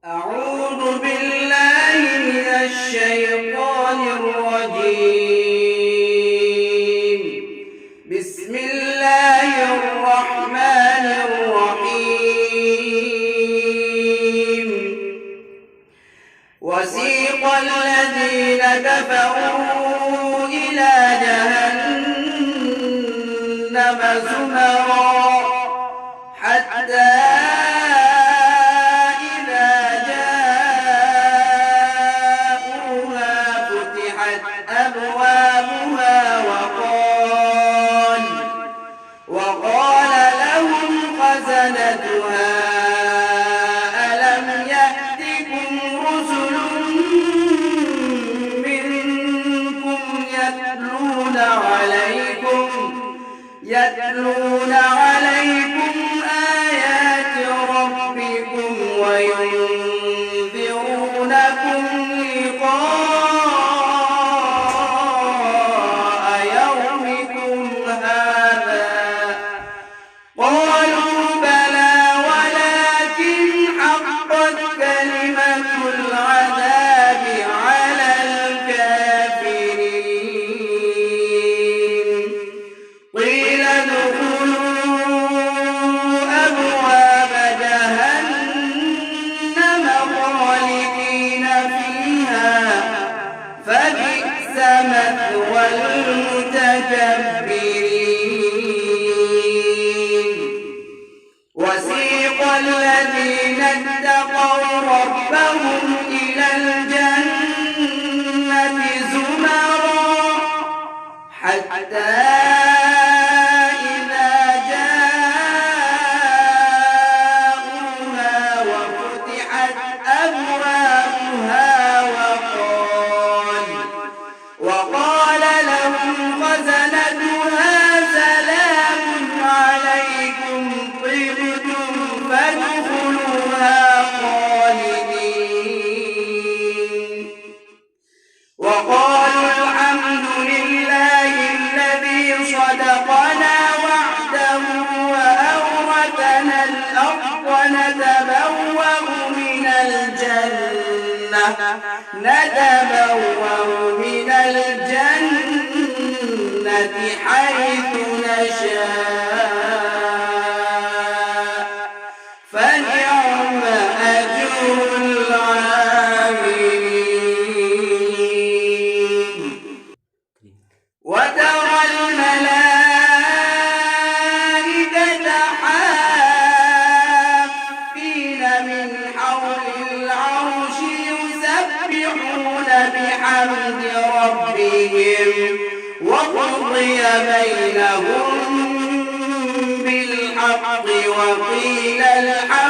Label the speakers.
Speaker 1: أعوذ بالله من الشيطان الرجيم. بسم الله الرحمن الرحيم. وسيق الذين كفروا إلى جهنم زمرا حتى أبوابها وقال لهم خزنتها ألم يأتكم رسل منكم يتلون عليكم آيات ربكم وينذرونكم لقاء يومكم هذا. قالوا بلى ولكن حقت كلمة العذاب على الكافرين. قيل ادخلوا أبواب جهنم خالدين فيها فبئس مثوى المتكبرين. وسيق الذين اتقوا ربهم إلى الجنة زمرا حتى إذا جاءوها وفتحت أبوابها وقال لهم خزنتها سلام عليكم طبتم فادخلوها خالدين. وقالوا الحمد لله الذي صدقنا وعده وأورثنا الأرض نتبوأ من الجنة حيث نشاء فنعم أجر العاملين. وترى الملائكة حافين من حول العرش يسبحون بحمد ربهم وقضي بينهم بالحق وقيل الحق